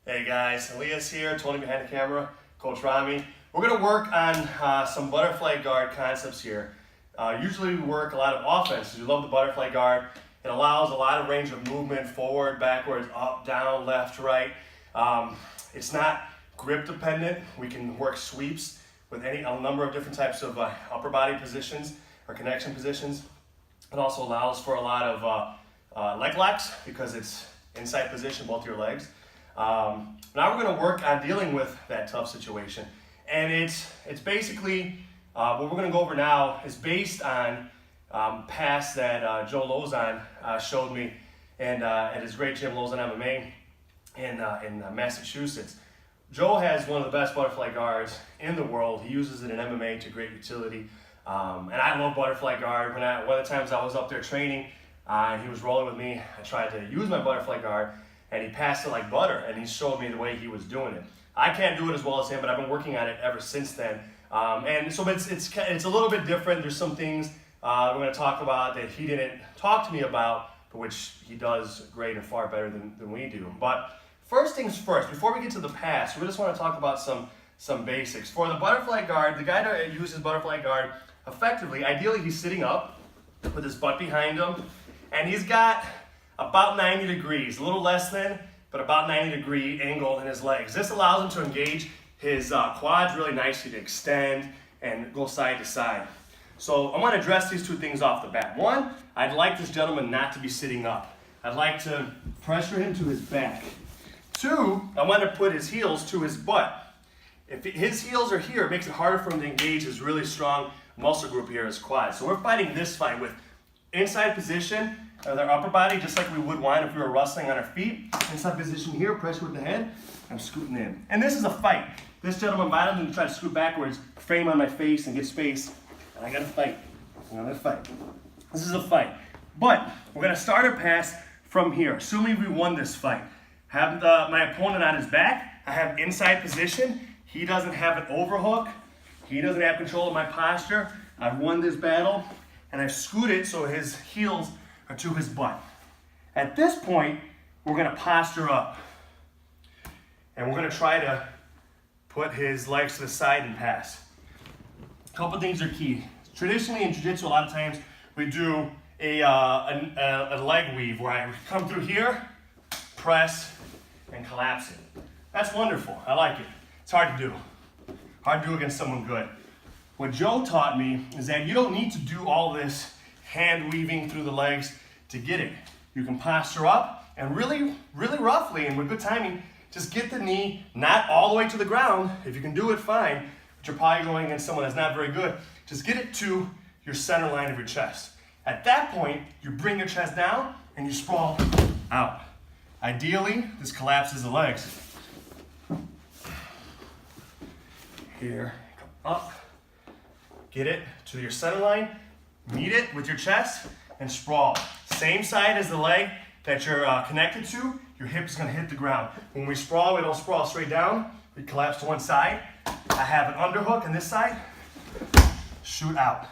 Hey guys, Elias here, Tony behind the camera, Coach Rami. We're going to work on some butterfly guard concepts here. Usually we work a lot of offense. We love the butterfly guard. It allows a lot of range of movement, forward, backwards, up, down, left, right. It's not grip dependent. We can work sweeps with a number of different types of upper body positions or connection positions. It also allows for a lot of leg locks because it's inside position, both your legs. Now we're going to work on dealing with that tough situation, and it's basically what we're going to go over now is based on pass that Joe Lauzon showed me and at his great gym, Lauzon MMA in Massachusetts. Joe has one of the best butterfly guards in the world. He uses it in MMA to great utility, and I love butterfly guard. One of the times I was up there training, and he was rolling with me, I tried to use my butterfly guard, and he passed it like butter, and he showed me the way he was doing it. I can't do it as well as him, but I've been working on it ever since then. And so it's a little bit different. There's some things we're going to talk about that he didn't talk to me about, but which he does great and far better than we do. But first things first, before we get to the pass, we just want to talk about some basics. For the butterfly guard, the guy that uses butterfly guard effectively, ideally he's sitting up with his butt behind him, and he's got about 90 degrees, a little less than, but about 90-degree angle in his legs. This allows him to engage his quads really nicely to extend and go side to side. So I want to address these two things off the bat. One, I'd like this gentleman not to be sitting up. I'd like to pressure him to his back. Two, I want to put his heels to his butt. If his heels are here, it makes it harder for him to engage his really strong muscle group here, his quads. So we're fighting this fight with inside position of their upper body, just like we would want if we were wrestling on our feet. Inside position here, pressure with the head, I'm scooting in. And this is a fight. This gentleman might have to try to scoot backwards, frame on my face and get space, and I gotta fight. This is a fight. But we're gonna start our pass from here, assuming we won this fight. Have my opponent on his back, I have inside position, he doesn't have an overhook, he doesn't have control of my posture, I've won this battle, and I've scooted so his heels are to his butt. At this point, we're gonna posture up. And we're gonna try to put his legs to the side and pass. A couple things are key. Traditionally in Jiu-Jitsu, a lot of times we do a leg weave where I come through here, press, and collapse it. That's wonderful, I like it. It's hard to do. Hard to do against someone good. What Joe taught me is that you don't need to do all this hand weaving through the legs to get it. You can posture up and really roughly and with good timing, just get the knee not all the way to the ground. If you can do it, fine, but you're probably going against someone that's not very good. Just get it to your center line of your chest. At that point, you bring your chest down and you sprawl out. Ideally, this collapses the legs. Here, come up, get it to your center line, meet it with your chest, and sprawl. Same side as the leg that you're connected to, your hip is gonna hit the ground. When we sprawl, we don't sprawl straight down, we collapse to one side. I have an underhook on this side, shoot out.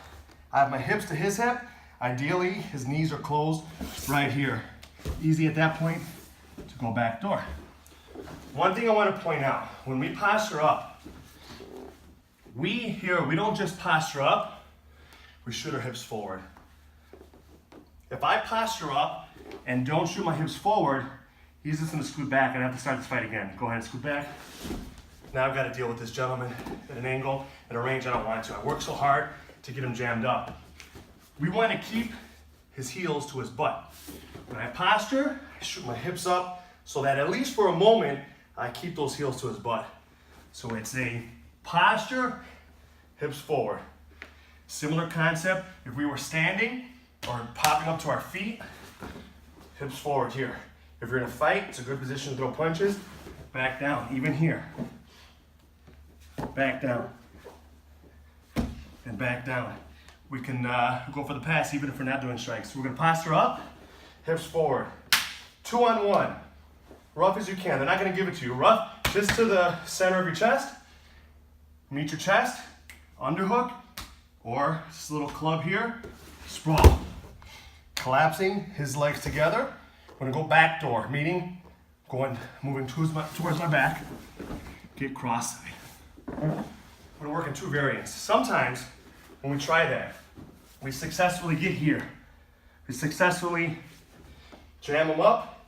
I have my hips to his hip, ideally his knees are closed right here. Easy at that point to go back door. One thing I wanna point out, when we posture up, we don't just posture up, we shoot our hips forward. If I posture up and don't shoot my hips forward, he's just gonna scoot back and I have to start this fight again. Go ahead and scoot back. Now I've gotta deal with this gentleman at an angle, at a range I don't want to. I work so hard to get him jammed up. We wanna keep his heels to his butt. When I posture, I shoot my hips up so that at least for a moment, I keep those heels to his butt. So it's a posture, hips forward. Similar concept if we were standing or popping up to our feet, hips forward here. If you're in a fight, it's a good position to throw punches. Back down, even here. Back down. And back down. We can go for the pass even if we're not doing strikes. We're gonna posture up, hips forward. 2-on-1. Rough as you can. They're not gonna give it to you. Rough, just to the center of your chest. Meet your chest, underhook, or this little club here, sprawl. Collapsing his legs together. We're gonna go backdoor, meaning moving towards my back, get cross side. We're gonna work in two variants. Sometimes when we try that, we successfully get here. We successfully jam him up,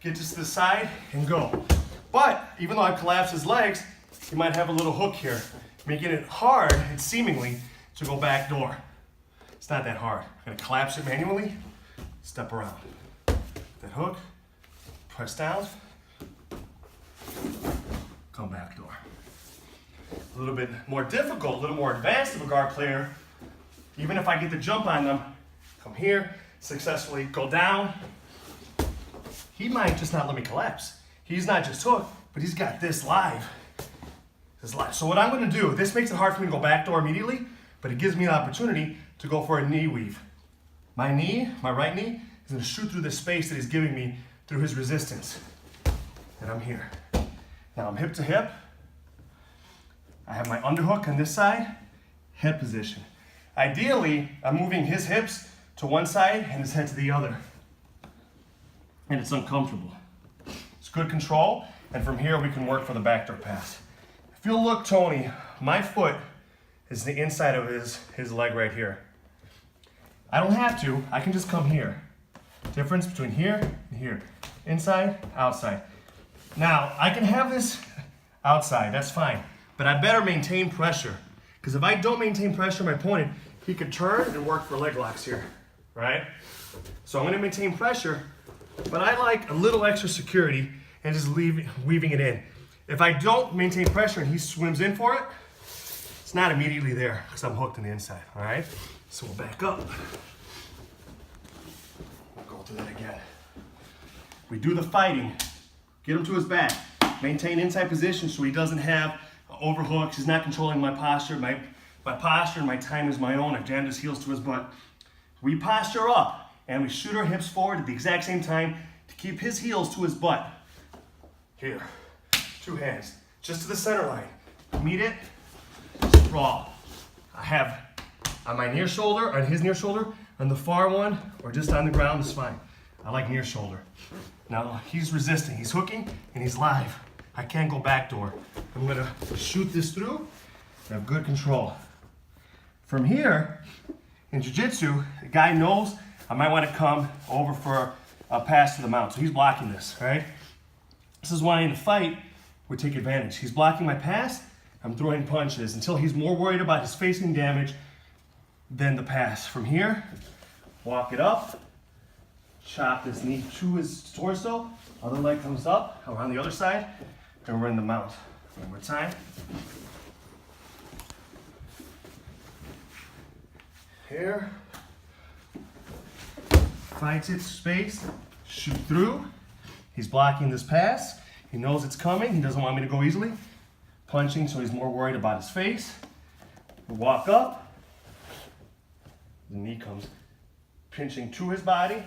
get to the side, and go. But even though I've collapsed his legs, he might have a little hook here, making it hard, and seemingly, to go back door. It's not that hard. I'm gonna collapse it manually, step around. That hook, press down, come back door. A little bit more difficult, a little more advanced of a guard player, even if I get the jump on them, come here, successfully go down, he might just not let me collapse. He's not just hooked, but he's got this live. So what I'm gonna do, this makes it hard for me to go back door immediately, but it gives me an opportunity to go for a knee weave. My knee, my right knee, is gonna shoot through the space that he's giving me through his resistance. And I'm here. Now I'm hip to hip. I have my underhook on this side, head position. Ideally, I'm moving his hips to one side and his head to the other. And it's uncomfortable. It's good control, and from here we can work for the backdoor pass. If you'll look, Tony, my foot is the inside of his leg right here. I don't have to, I can just come here. Difference between here and here. Inside, outside. Now, I can have this outside, that's fine, but I better maintain pressure. Because if I don't maintain pressure on my opponent, he could turn and work for leg locks here, right? So I'm gonna maintain pressure, but I like a little extra security and just weaving it in. If I don't maintain pressure and he swims in for it, it's not immediately there because I'm hooked on the inside, all right? So we'll back up. We'll go through that again. We do the fighting, get him to his back, maintain inside position so he doesn't have overhooks, he's not controlling my posture. My posture and my time is my own. I've jammed his heels to his butt. We posture up and we shoot our hips forward at the exact same time to keep his heels to his butt. Here, two hands, just to the center line. Meet it, sprawl. I have on my near shoulder, on his near shoulder, on the far one, or just on the ground is fine. I like near shoulder. Now he's resisting, he's hooking, and he's live. I can't go backdoor. I'm gonna shoot this through, I have good control. From here, in Jiu-Jitsu, the guy knows I might wanna come over for a pass to the mount, so he's blocking this, right? This is why in a fight, we take advantage. He's blocking my pass, I'm throwing punches until he's more worried about his facing damage than the pass. From here, walk it up, chop this knee to his torso, other leg comes up, around the other side, and we're in the mount. One more time. Here. Fights it, space, shoot through. He's blocking this pass. He knows it's coming. He doesn't want me to go easily. Punching, so he's more worried about his face. We walk up. The knee comes pinching to his body.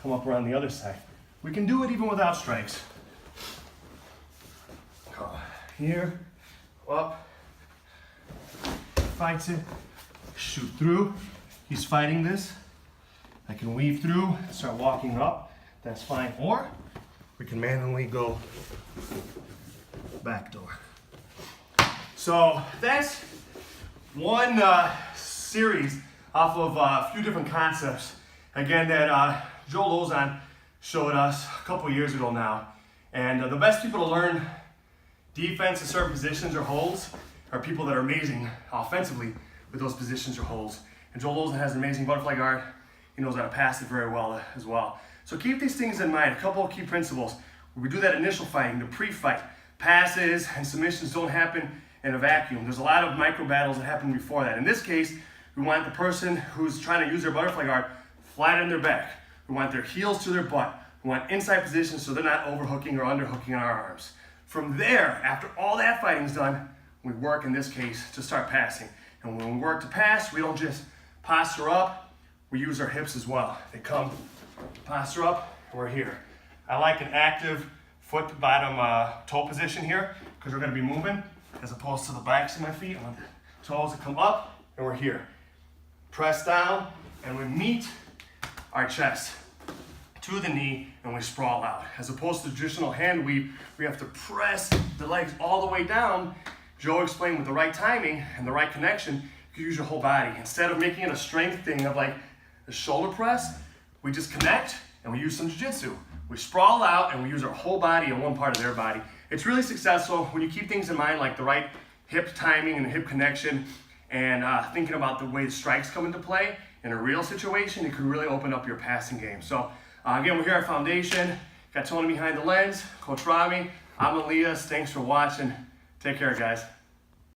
Come up around the other side. We can do it even without strikes. Here, up, fights it, shoot through. He's fighting this. I can weave through, start walking up, that's fine. Or we can manually go backdoor. So that's one series off of a few different concepts. Again, that Joe Lauzon showed us a couple years ago now. And the best people to learn defense in certain positions or holds are people that are amazing offensively with those positions or holds. And Joe Lauzon has an amazing butterfly guard. He knows how to pass it very well as well. So keep these things in mind. A couple of key principles. When we do that initial fighting, the pre-fight, passes and submissions don't happen in a vacuum. There's a lot of micro battles that happen before that. In this case, we want the person who's trying to use their butterfly guard flat on their back. We want their heels to their butt. We want inside position so they're not overhooking or underhooking on our arms. From there, after all that fighting's done, we work in this case to start passing. And when we work to pass, we don't just posture up, we use our hips as well. They come, posture up, and we're here. I like an active foot to bottom toe position here because we're gonna be moving as opposed to the backs of my feet. I want the toes to come up, and we're here. Press down, and we meet our chest to the knee and we sprawl out. As opposed to traditional hand weave, we have to press the legs all the way down. Joe explained with the right timing and the right connection, you can use your whole body. Instead of making it a strength thing of like the shoulder press, we just connect and we use some jiu-jitsu. We sprawl out and we use our whole body in one part of their body. It's really successful when you keep things in mind like the right hip timing and hip connection, and thinking about the way the strikes come into play in a real situation. It could really open up your passing game. So again, we're here at Foundation. Got Tony behind the lens, Coach Rami. I'm Elias. Thanks for watching. Take care, guys.